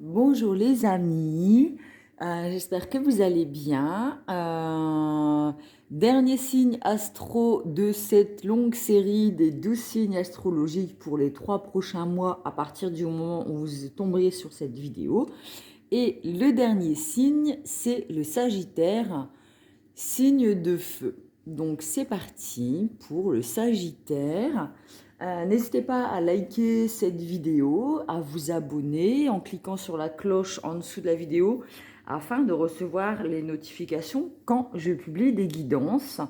Bonjour les amis, j'espère que vous allez bien. Dernier signe astro de cette longue série des 12 signes astrologiques pour les 3 prochains mois à partir du moment où vous tomberez sur cette vidéo. Et le dernier signe, c'est le Sagittaire, signe de feu. Donc c'est parti pour le Sagittaire. N'hésitez pas à liker cette vidéo, à vous abonner en cliquant sur la cloche en dessous de la vidéo afin de recevoir les notifications quand je publie des guidances.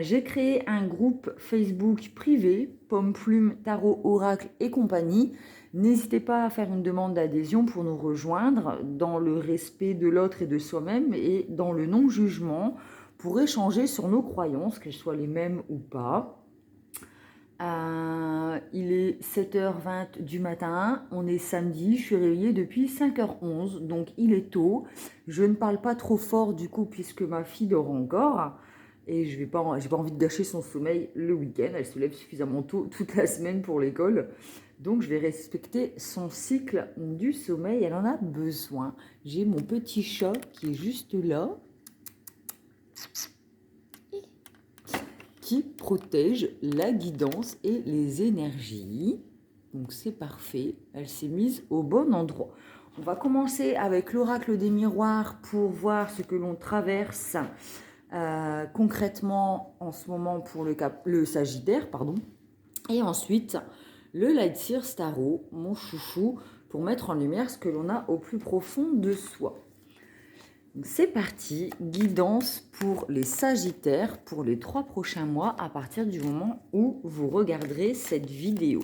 J'ai créé un groupe Facebook privé, Pomme Plume, Tarot, Oracle et compagnie. N'hésitez pas à faire une demande d'adhésion pour nous rejoindre dans le respect de l'autre et de soi-même et dans le non-jugement pour échanger sur nos croyances, qu'elles soient les mêmes ou pas. Il est 7h20 du matin, on est samedi, je suis réveillée depuis 5h11, donc il est tôt. Je ne parle pas trop fort du coup puisque ma fille dort encore et j'ai pas envie de gâcher son sommeil le week-end. Elle se lève suffisamment tôt toute la semaine pour l'école, donc je vais respecter son cycle du sommeil, elle en a besoin. J'ai mon petit chat qui est juste là, qui protège la guidance et les énergies. Donc c'est parfait, elle s'est mise au bon endroit. On va commencer avec l'oracle des miroirs pour voir ce que l'on traverse concrètement en ce moment pour le Sagittaire, pardon. Et ensuite, le Light Seer Tarot, mon chouchou, pour mettre en lumière ce que l'on a au plus profond de soi. C'est parti, guidance pour les Sagittaires pour les 3 prochains mois à partir du moment où vous regarderez cette vidéo.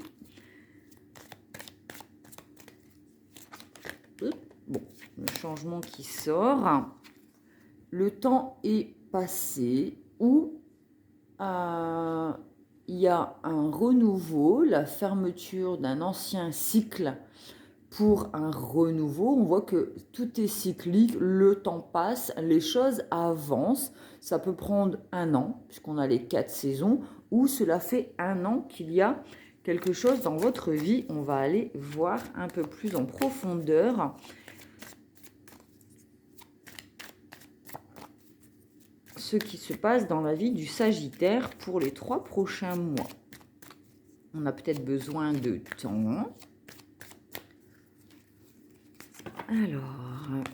Bon, le changement qui sort. Le temps est passé où il y a un renouveau, la fermeture d'un ancien cycle pour un renouveau. On voit que tout est cyclique, le temps passe, les choses avancent. Ça peut prendre un an, puisqu'on a les 4 saisons, ou cela fait un an qu'il y a quelque chose dans votre vie. On va aller voir un peu plus en profondeur ce qui se passe dans la vie du Sagittaire pour les 3 prochains mois. On a peut-être besoin de temps. Alors,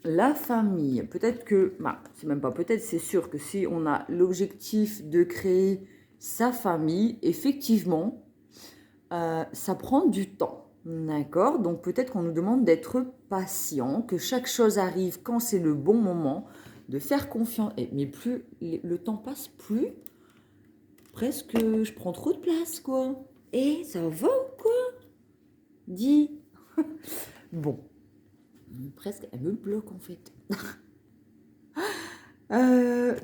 la famille, peut-être que, c'est même pas peut-être, c'est sûr que si on a l'objectif de créer sa famille, effectivement, ça prend du temps, d'accord? Donc peut-être qu'on nous demande d'être patient, que chaque chose arrive quand c'est le bon moment, de faire confiance. Mais plus le temps passe, plus presque je prends trop de place, quoi. Et ça va ou quoi? Dis. Bon. Presque, elle me bloque en fait.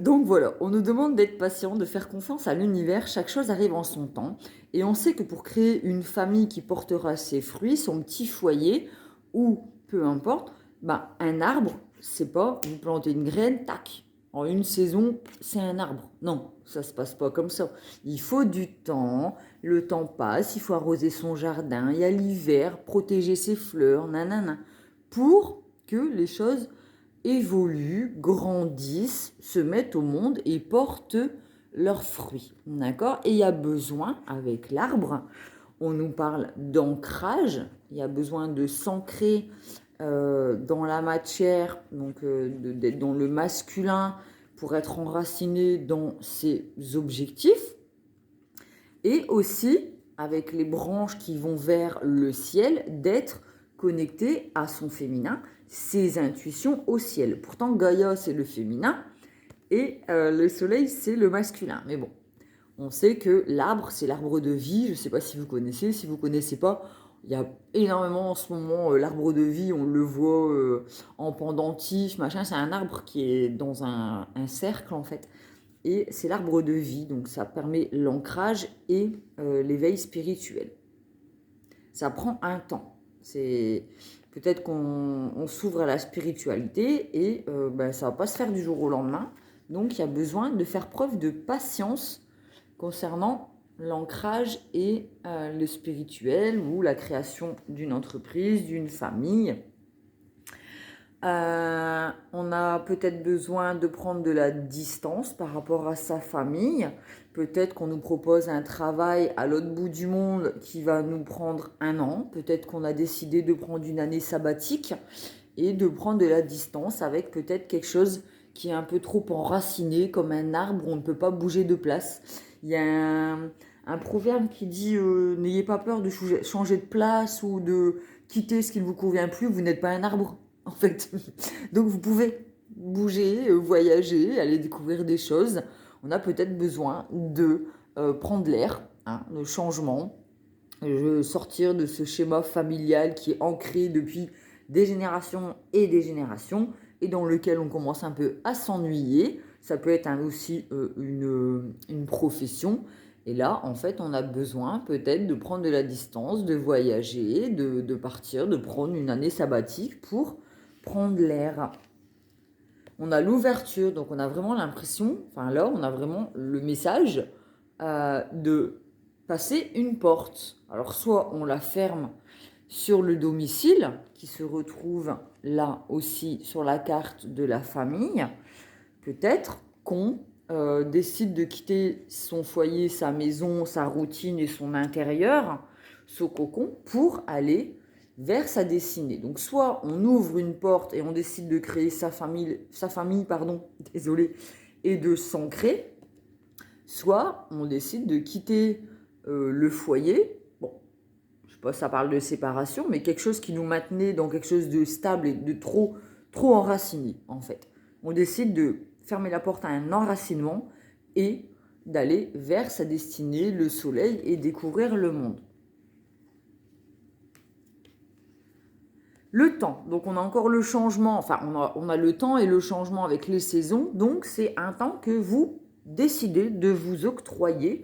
Donc voilà, on nous demande d'être patient, de faire confiance à l'univers, chaque chose arrive en son temps. Et on sait que pour créer une famille qui portera ses fruits, son petit foyer, ou peu importe, un arbre, c'est pas vous plantez une graine, tac, en une saison, c'est un arbre. Non, ça se passe pas comme ça. Il faut du temps, le temps passe, il faut arroser son jardin, il y a l'hiver, protéger ses fleurs, nanana, pour que les choses évoluent, grandissent, se mettent au monde et portent leurs fruits. D'accord? Et il y a besoin, avec l'arbre, on nous parle d'ancrage, il y a besoin de s'ancrer dans la matière, donc d'être dans le masculin pour être enraciné dans ses objectifs. Et aussi, avec les branches qui vont vers le ciel, d'être connecté à son féminin, ses intuitions au ciel. Pourtant, Gaïa, c'est le féminin et le soleil, c'est le masculin. Mais bon, on sait que l'arbre, c'est l'arbre de vie. Je ne sais pas si vous connaissez. Si vous ne connaissez pas, il y a énormément en ce moment l'arbre de vie. On le voit en pendentif, machin. C'est un arbre qui est dans un cercle, en fait. Et c'est l'arbre de vie. Donc, ça permet l'ancrage et l'éveil spirituel. Ça prend un temps. C'est peut-être qu'on s'ouvre à la spiritualité et ça va pas se faire du jour au lendemain. Donc, il y a besoin de faire preuve de patience concernant l'ancrage et le spirituel ou la création d'une entreprise, d'une famille. On a peut-être besoin de prendre de la distance par rapport à sa famille. Peut-être qu'on nous propose un travail à l'autre bout du monde qui va nous prendre 1 an. Peut-être qu'on a décidé de prendre une année sabbatique et de prendre de la distance avec peut-être quelque chose qui est un peu trop enraciné, comme un arbre où on ne peut pas bouger de place. Il y a un proverbe qui dit n'ayez pas peur de changer de place ou de quitter ce qui ne vous convient plus, vous n'êtes pas un arbre en fait. Donc vous pouvez bouger, voyager, aller découvrir des choses. On a peut-être besoin de prendre l'air, hein, le changement, sortir de ce schéma familial qui est ancré depuis des générations et dans lequel on commence un peu à s'ennuyer. Ça peut être aussi une profession. Et là, en fait, on a besoin peut-être de prendre de la distance, de voyager, de partir, de prendre une année sabbatique pour prendre l'air. On a l'ouverture, donc on a vraiment l'impression, enfin là, on a vraiment le message de passer une porte. Alors, soit on la ferme sur le domicile, qui se retrouve là aussi sur la carte de la famille. Peut-être qu'on décide de quitter son foyer, sa maison, sa routine et son intérieur, son cocon, pour aller vers sa destinée. Donc soit on ouvre une porte et on décide de créer sa famille, désolé, et de s'ancrer, soit on décide de quitter le foyer. Bon, je sais pas, ça parle de séparation, mais quelque chose qui nous maintenait dans quelque chose de stable et de trop enraciné, en fait. On décide de fermer la porte à un enracinement et d'aller vers sa destinée, le soleil, et découvrir le monde. Le temps, donc on a encore le changement, enfin on a le temps et le changement avec les saisons, donc c'est un temps que vous décidez de vous octroyer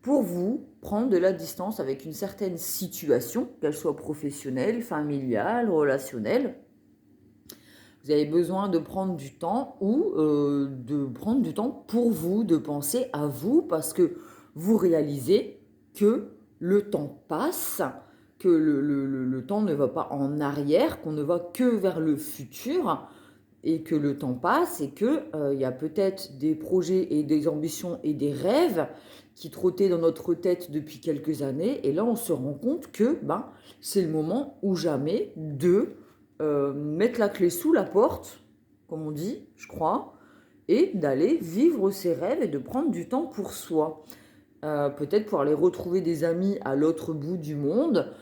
pour vous prendre de la distance avec une certaine situation, qu'elle soit professionnelle, familiale, relationnelle. Vous avez besoin de prendre du temps ou de prendre du temps pour vous, de penser à vous, parce que vous réalisez que le temps passe, que le temps ne va pas en arrière, qu'on ne va que vers le futur, et que le temps passe, et qu'il y a peut-être des projets et des ambitions et des rêves qui trottaient dans notre tête depuis quelques années, et là on se rend compte que c'est le moment ou jamais de mettre la clé sous la porte, comme on dit, je crois, et d'aller vivre ses rêves et de prendre du temps pour soi. Peut-être pour aller retrouver des amis à l'autre bout du monde,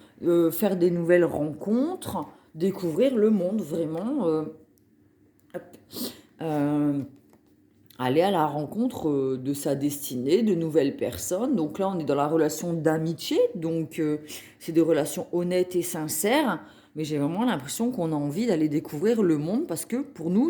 faire des nouvelles rencontres, découvrir le monde vraiment. Aller à la rencontre de sa destinée, de nouvelles personnes. Donc là, on est dans la relation d'amitié, donc c'est des relations honnêtes et sincères, mais j'ai vraiment l'impression qu'on a envie d'aller découvrir le monde parce que pour nous,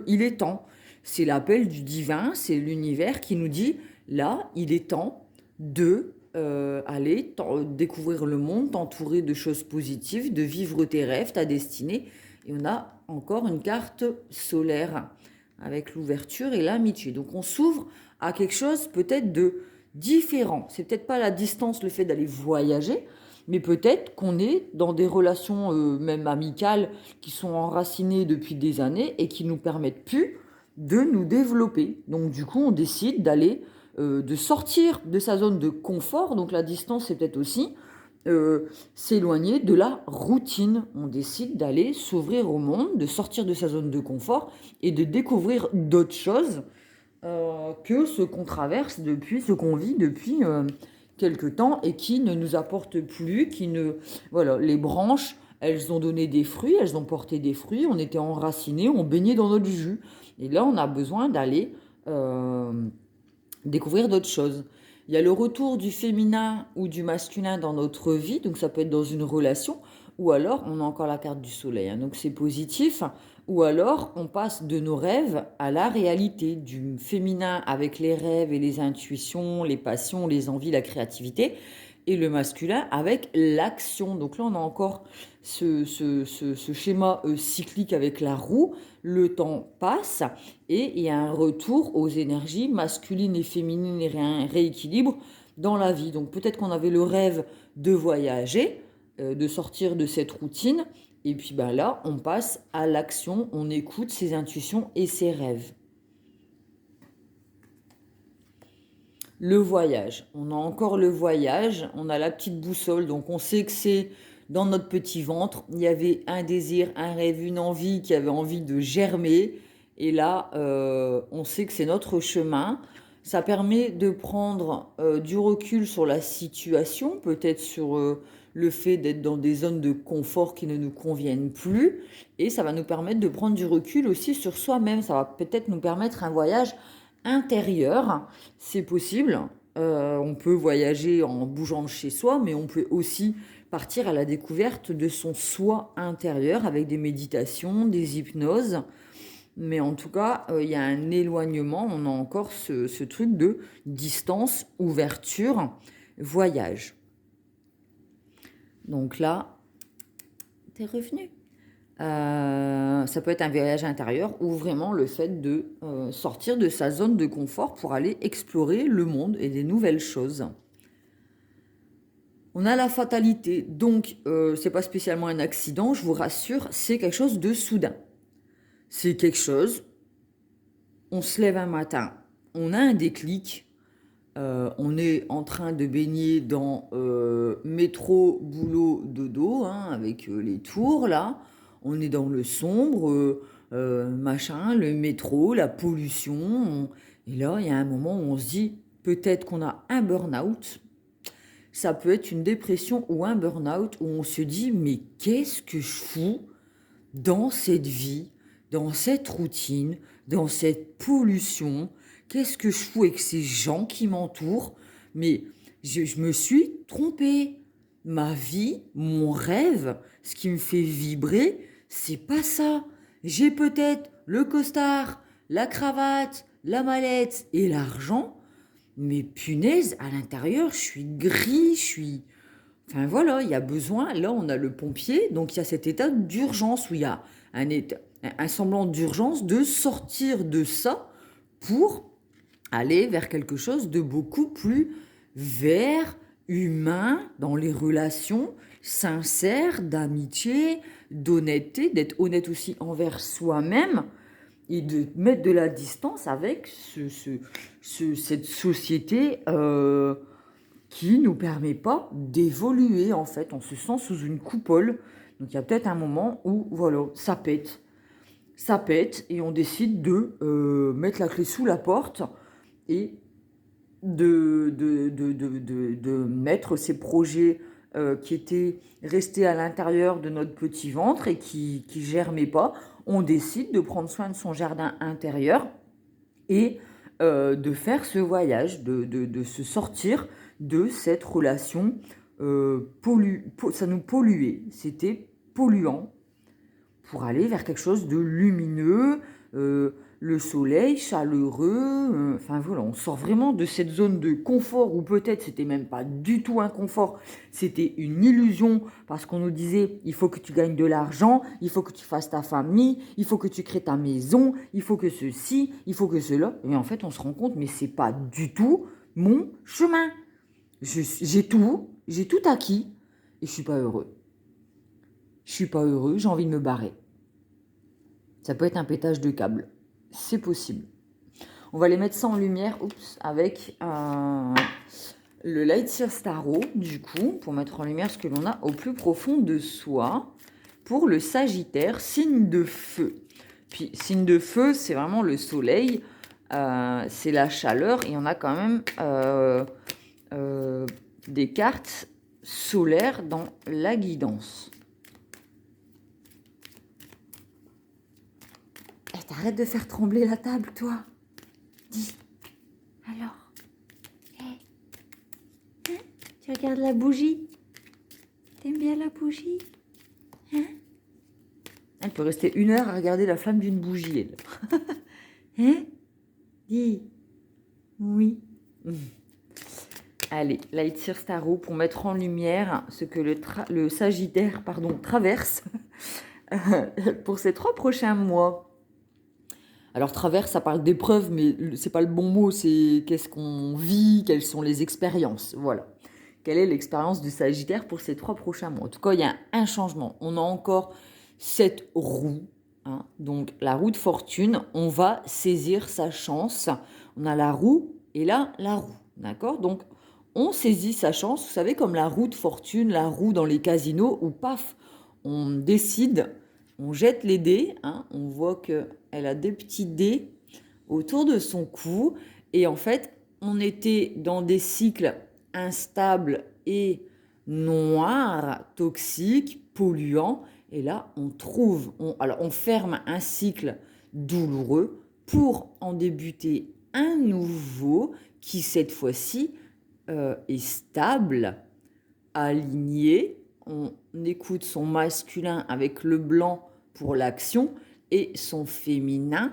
il est temps. C'est l'appel du divin, c'est l'univers qui nous dit, là, il est temps de aller découvrir le monde, t'entourer de choses positives, de vivre tes rêves, ta destinée. Et on a encore une carte solaire avec l'ouverture et l'amitié. Donc on s'ouvre à quelque chose peut-être de différent. C'est peut-être pas la distance, le fait d'aller voyager, mais peut-être qu'on est dans des relations même amicales qui sont enracinées depuis des années et qui nous permettent plus de nous développer. Donc du coup, on décide d'aller, de sortir de sa zone de confort. Donc la distance, c'est peut-être aussi s'éloigner de la routine. On décide d'aller s'ouvrir au monde, de sortir de sa zone de confort et de découvrir d'autres choses que ce qu'on traverse depuis, ce qu'on vit depuis quelque temps et qui ne nous apporte plus, voilà, les branches, elles ont donné des fruits, elles ont porté des fruits, on était enracinés, on baignait dans notre jus. Et là, on a besoin d'aller découvrir d'autres choses. Il y a le retour du féminin ou du masculin dans notre vie, donc ça peut être dans une relation, ou alors on a encore la carte du soleil, hein, donc c'est positif, ou alors on passe de nos rêves à la réalité, du féminin avec les rêves et les intuitions, les passions, les envies, la créativité, et le masculin avec l'action. Donc là on a encore ce schéma cyclique avec la roue, le temps passe et il y a un retour aux énergies masculines et féminines et un rééquilibre dans la vie. Donc peut-être qu'on avait le rêve de voyager, de sortir de cette routine, et puis ben là, on passe à l'action, on écoute ses intuitions et ses rêves. Le voyage, on a encore le voyage, on a la petite boussole, donc on sait que c'est dans notre petit ventre, il y avait un désir, un rêve, une envie qui avait envie de germer, et là, on sait que c'est notre chemin. Ça permet de prendre du recul sur la situation, peut-être sur le fait d'être dans des zones de confort qui ne nous conviennent plus, et ça va nous permettre de prendre du recul aussi sur soi-même. Ça va peut-être nous permettre un voyage intérieur, c'est possible. On peut voyager en bougeant de chez soi, mais on peut aussi partir à la découverte de son soi intérieur avec des méditations, des hypnoses. Mais en tout cas, il y a un éloignement, on a encore ce truc de distance, ouverture, voyage. Donc là, t'es revenu. Ça peut être un voyage intérieur ou vraiment le fait de sortir de sa zone de confort pour aller explorer le monde et des nouvelles choses. On a la fatalité, donc c'est pas spécialement un accident, je vous rassure, c'est quelque chose de soudain. C'est quelque chose, on se lève un matin, on a un déclic, on est en train de baigner dans métro, boulot, dodo, hein, avec les tours là. On est dans le sombre, machin, le métro, la pollution. Et là, il y a un moment où on se dit, peut-être qu'on a un burn-out. Ça peut être une dépression ou un burn-out où on se dit, mais qu'est-ce que je fous dans cette vie, dans cette routine, dans cette pollution? Qu'est-ce que je fous avec ces gens qui m'entourent? Mais je me suis trompée. Ma vie, mon rêve, ce qui me fait vibrer, c'est pas ça. J'ai peut-être le costard, la cravate, la mallette et l'argent, mais punaise, à l'intérieur, je suis gris, je suis... Enfin voilà, il y a besoin, là on a le pompier, donc il y a cet état d'urgence où il y a un semblant d'urgence de sortir de ça pour aller vers quelque chose de beaucoup plus vert, humain, dans les relations sincères, d'amitié, d'honnêteté, d'être honnête aussi envers soi-même et de mettre de la distance avec cette société qui ne nous permet pas d'évoluer en fait. On se sent sous une coupole. Donc il y a peut-être un moment où voilà, ça pète. Ça pète et on décide de mettre la clé sous la porte et de mettre ces projets qui étaient restés à l'intérieur de notre petit ventre et qui germaient pas. On décide de prendre soin de son jardin intérieur et de faire ce voyage, de se sortir de cette relation ça nous polluait, c'était polluant pour aller vers quelque chose de lumineux, le soleil, chaleureux, enfin voilà, on sort vraiment de cette zone de confort où peut-être c'était même pas du tout un confort, c'était une illusion parce qu'on nous disait il faut que tu gagnes de l'argent, il faut que tu fasses ta famille, il faut que tu crées ta maison, il faut que ceci, il faut que cela, et en fait on se rend compte mais c'est pas du tout mon chemin. J'ai tout acquis et je suis pas heureux. Je suis pas heureux, j'ai envie de me barrer. Ça peut être un pétage de câble. C'est possible. On va les mettre ça en lumière avec le Light Seer Starro, du coup, pour mettre en lumière ce que l'on a au plus profond de soi. Pour le Sagittaire, signe de feu. Puis, signe de feu, c'est vraiment le soleil, c'est la chaleur, et on a quand même des cartes solaires dans la guidance. Arrête de faire trembler la table, toi. Dis. Alors. Hein? Tu regardes la bougie? T'aimes bien la bougie? Hein? Elle peut rester 1 heure à regarder la flamme d'une bougie, elle. Hein? Dis. Oui. Allez, Light Seer Starro pour mettre en lumière ce que le Sagittaire traverse pour ces 3 prochains mois. Alors travers, ça parle d'épreuves, mais c'est pas le bon mot, c'est qu'est-ce qu'on vit, quelles sont les expériences. Voilà. Quelle est l'expérience du Sagittaire pour ces 3 prochains mois? En tout cas, il y a un changement. On a encore cette roue, hein. Donc la roue de fortune, on va saisir sa chance. On a la roue et là, la roue. D'accord? Donc on saisit sa chance, vous savez, comme la roue de fortune, la roue dans les casinos, où paf, on décide, on jette les dés, hein. On voit qu'elle a des petits dés autour de son cou. Et en fait, on était dans des cycles instables et noirs, toxiques, polluants. Et là, alors on ferme un cycle douloureux pour en débuter un nouveau qui, cette fois-ci, est stable, aligné. On écoute son masculin avec le blanc pour l'action et son féminin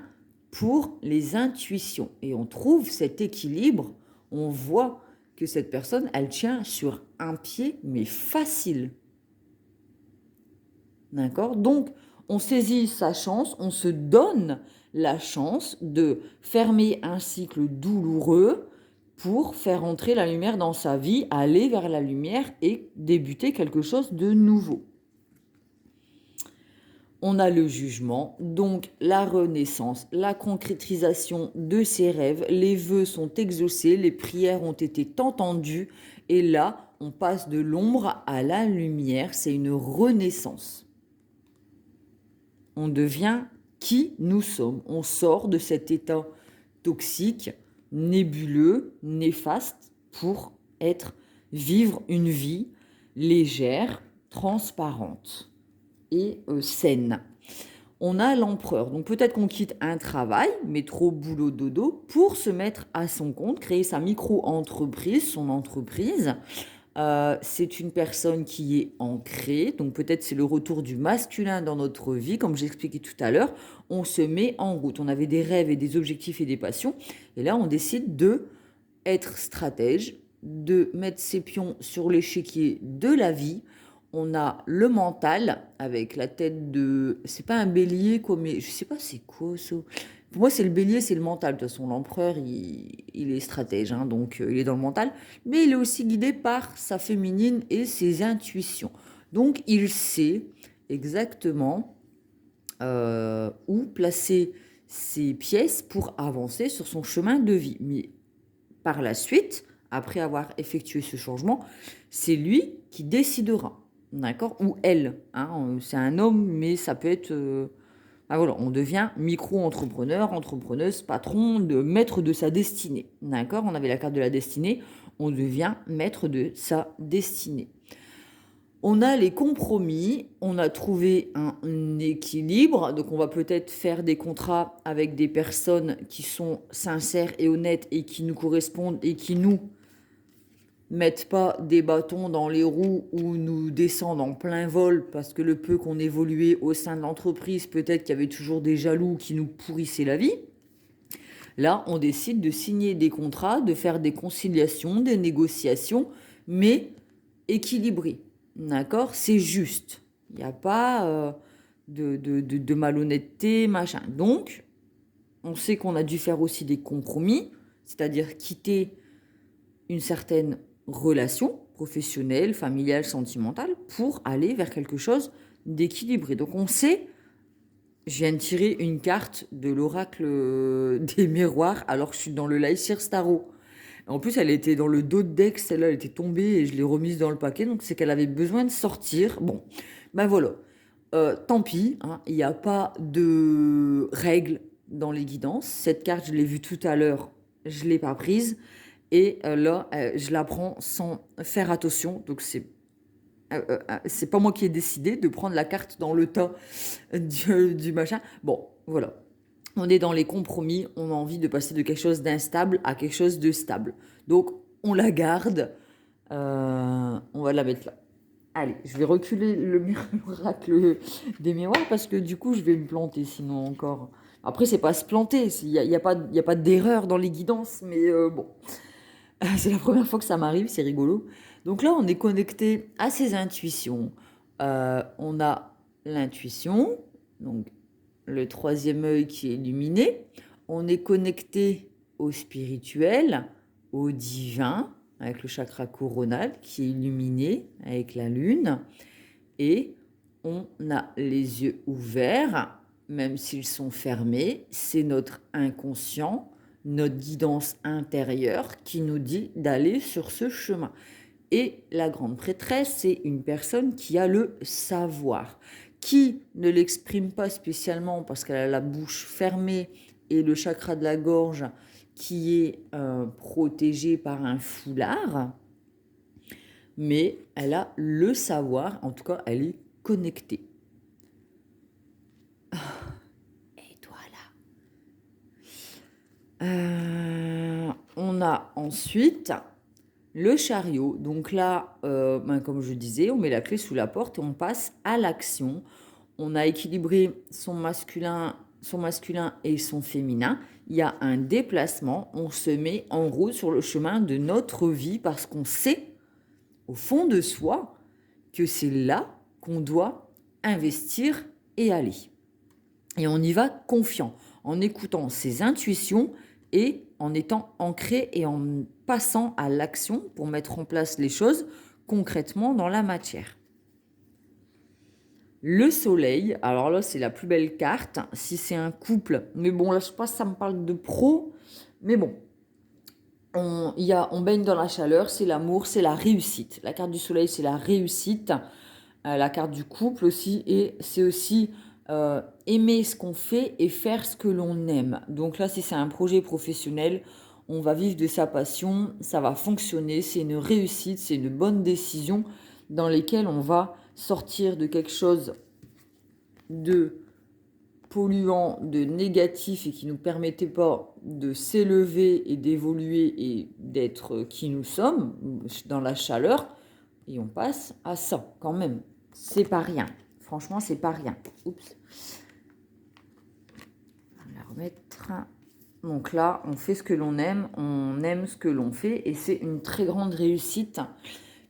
pour les intuitions. Et on trouve cet équilibre, on voit que cette personne, elle tient sur un pied, mais facile. D'accord? Donc, on saisit sa chance, on se donne la chance de fermer un cycle douloureux pour faire entrer la lumière dans sa vie, aller vers la lumière et débuter quelque chose de nouveau. On a le jugement, donc la renaissance, la concrétisation de ses rêves, les vœux sont exaucés, les prières ont été entendues, et là, on passe de l'ombre à la lumière, c'est une renaissance. On devient qui nous sommes, on sort de cet état toxique, nébuleux, néfaste, pour vivre une vie légère, transparente et saine. On a l'empereur, donc peut-être qu'on quitte un travail, métro, boulot, dodo, pour se mettre à son compte, créer sa micro-entreprise, son entreprise. C'est une personne qui est ancrée, donc peut-être c'est le retour du masculin dans notre vie, comme j'expliquais tout à l'heure, on se met en route. On avait des rêves et des objectifs et des passions, et là on décide de être stratège, de mettre ses pions sur l'échiquier de la vie. On a le mental avec la tête de... C'est pas un bélier, quoi, mais je sais pas c'est quoi ça. Pour moi, c'est le bélier, c'est le mental. De toute façon, l'empereur, il est stratège, hein, donc il est dans le mental. Mais il est aussi guidé par sa féminine et ses intuitions. Donc, il sait exactement où placer ses pièces pour avancer sur son chemin de vie. Mais par la suite, après avoir effectué ce changement, c'est lui qui décidera, d'accord? Ou elle, hein, c'est un homme, mais ça peut être... voilà, on devient micro-entrepreneur, entrepreneuse, patron, maître de sa destinée, d'accord? On avait la carte de la destinée, on devient maître de sa destinée. On a les compromis, on a trouvé un équilibre, donc on va peut-être faire des contrats avec des personnes qui sont sincères et honnêtes et qui nous correspondent et qui nous mettent pas des bâtons dans les roues ou nous descendent en plein vol parce que le peu qu'on évoluait au sein de l'entreprise, peut-être qu'il y avait toujours des jaloux qui nous pourrissaient la vie. Là, on décide de signer des contrats, de faire des conciliations, des négociations, mais équilibrées. D'accord? C'est juste. Il n'y a pas de malhonnêteté, machin. Donc, on sait qu'on a dû faire aussi des compromis, c'est-à-dire quitter une certaine relation professionnelle, familiale, sentimentale, pour aller vers quelque chose d'équilibré. Donc on sait, je viens de tirer une carte de l'oracle des miroirs, alors que je suis dans le Lycir Starro. En plus, elle était dans le dos de deck, celle-là, elle était tombée et je l'ai remise dans le paquet, donc c'est qu'elle avait besoin de sortir. Bon, ben voilà. Tant pis, hein, il n'y a pas de règles dans les guidances. Cette carte, je l'ai vue tout à l'heure, je ne l'ai pas prise. Et là, je la prends sans faire attention. Donc, c'est pas moi qui ai décidé de prendre la carte dans le tas du machin. Bon, voilà. On est dans les compromis. On a envie de passer de quelque chose d'instable à quelque chose de stable. Donc, on la garde. On va la mettre là. Allez, je vais reculer l'oracle des miroirs parce que du coup, je vais me planter sinon encore. Après, c'est pas se planter. Il n'y a pas d'erreur dans les guidances. Mais bon. C'est la première fois que ça m'arrive, c'est rigolo. Donc là, on est connecté à ses intuitions. On a l'intuition, donc le troisième œil qui est illuminé. On est connecté au spirituel, au divin, avec le chakra coronal qui est illuminé avec la lune. Et on a les yeux ouverts, même s'ils sont fermés. C'est notre inconscient, notre guidance intérieure qui nous dit d'aller sur ce chemin. Et la grande prêtresse, c'est une personne qui a le savoir, qui ne l'exprime pas spécialement parce qu'elle a la bouche fermée et le chakra de la gorge qui est protégé par un foulard, mais elle a le savoir, en tout cas, elle est connectée. Et voilà. On a ensuite le chariot. Donc là, comme je disais, on met la clé sous la porte et on passe à l'action. On a équilibré son masculin et son féminin. Il y a un déplacement. On se met en route sur le chemin de notre vie parce qu'on sait, au fond de soi, que c'est là qu'on doit investir et aller. Et on y va confiant, en écoutant ses intuitions et en étant ancré et en passant à l'action pour mettre en place les choses concrètement dans la matière. Le soleil, alors là c'est la plus belle carte, si c'est un couple, mais bon là je sais pas si ça me parle de pro, mais bon, on baigne dans la chaleur, c'est l'amour, c'est la réussite. La carte du soleil c'est la réussite, la carte du couple aussi, et c'est aussi aimer ce qu'on fait et faire ce que l'on aime. Donc là, si c'est un projet professionnel, on va vivre de sa passion, ça va fonctionner, c'est une réussite, c'est une bonne décision dans lesquelles on va sortir de quelque chose de polluant, de négatif et qui ne nous permettait pas de s'élever et d'évoluer et d'être qui nous sommes dans la chaleur, et on passe à ça quand même. C'est pas rien. Franchement, c'est pas rien. Oups. On va la remettre. Donc là, on fait ce que l'on aime ce que l'on fait, et c'est une très grande réussite,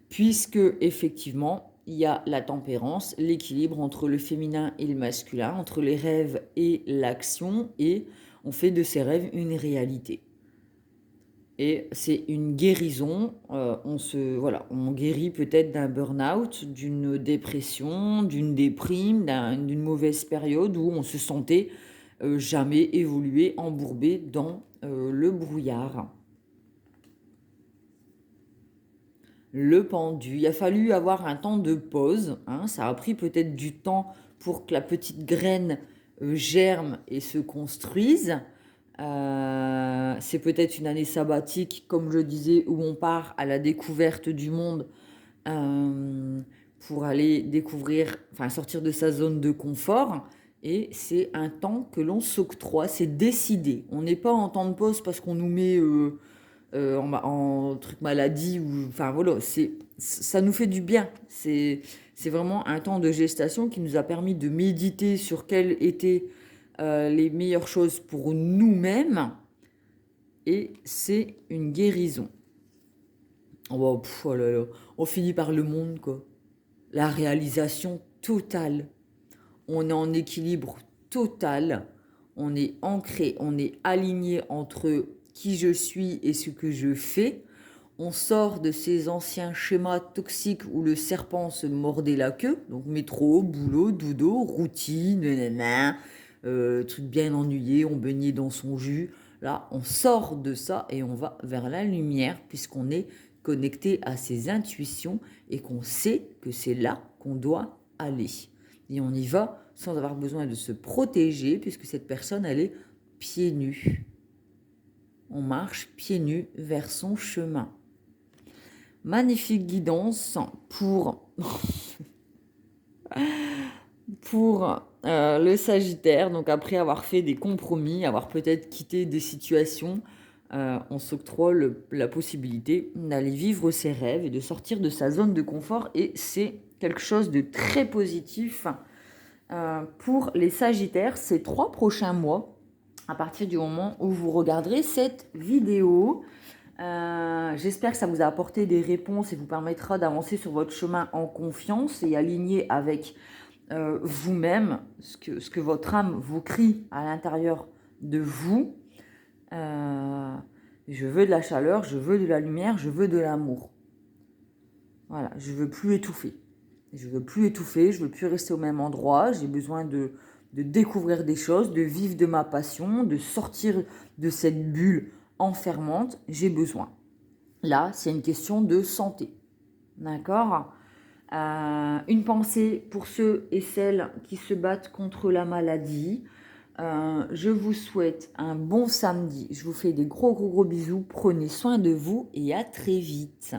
puisque effectivement, il y a la tempérance, l'équilibre entre le féminin et le masculin, entre les rêves et l'action, et on fait de ces rêves une réalité. Et c'est une guérison, on guérit peut-être d'un burn-out, d'une dépression, d'une déprime, d'une mauvaise période où on se sentait jamais évolué, embourbé dans le brouillard. Le pendu, il a fallu avoir un temps de pause, hein, ça a pris peut-être du temps pour que la petite graine germe et se construise. C'est peut-être une année sabbatique, comme je disais, où on part à la découverte du monde pour aller découvrir, enfin sortir de sa zone de confort. Et c'est un temps que l'on s'octroie, c'est décidé. On n'est pas en temps de pause parce qu'on nous met en truc maladie ou, enfin voilà, ça nous fait du bien. C'est vraiment un temps de gestation qui nous a permis de méditer sur quelles étaient les meilleures choses pour nous-mêmes, et c'est une guérison. Oh là là, on finit par le monde, quoi. La réalisation totale. On est en équilibre total. On est ancré, on est aligné entre qui je suis et ce que je fais. On sort de ces anciens schémas toxiques où le serpent se mordait la queue. Donc métro, boulot, dodo, routine, nanana, truc bien ennuyé, on baignait dans son jus. Là, on sort de ça et on va vers la lumière puisqu'on est connecté à ses intuitions et qu'on sait que c'est là qu'on doit aller. Et on y va sans avoir besoin de se protéger puisque cette personne, elle est pieds nus. On marche pieds nus vers son chemin. Magnifique guidance pour le Sagittaire. Donc après avoir fait des compromis, avoir peut-être quitté des situations, on s'octroie la possibilité d'aller vivre ses rêves et de sortir de sa zone de confort. Et c'est quelque chose de très positif pour les Sagittaires ces 3 prochains mois, à partir du moment où vous regarderez cette vidéo. J'espère que ça vous a apporté des réponses et vous permettra d'avancer sur votre chemin en confiance et aligné avec vous-même, ce que votre âme vous crie à l'intérieur de vous. Je veux de la chaleur, je veux de la lumière, je veux de l'amour. Voilà, je veux plus étouffer. Je veux plus étouffer, je veux plus rester au même endroit. J'ai besoin de découvrir des choses, de vivre de ma passion, de sortir de cette bulle enfermante. J'ai besoin. Là, c'est une question de santé. D'accord ? Une pensée pour ceux et celles qui se battent contre la maladie. Je vous souhaite un bon samedi. Je vous fais des gros bisous. Prenez soin de vous et à très vite.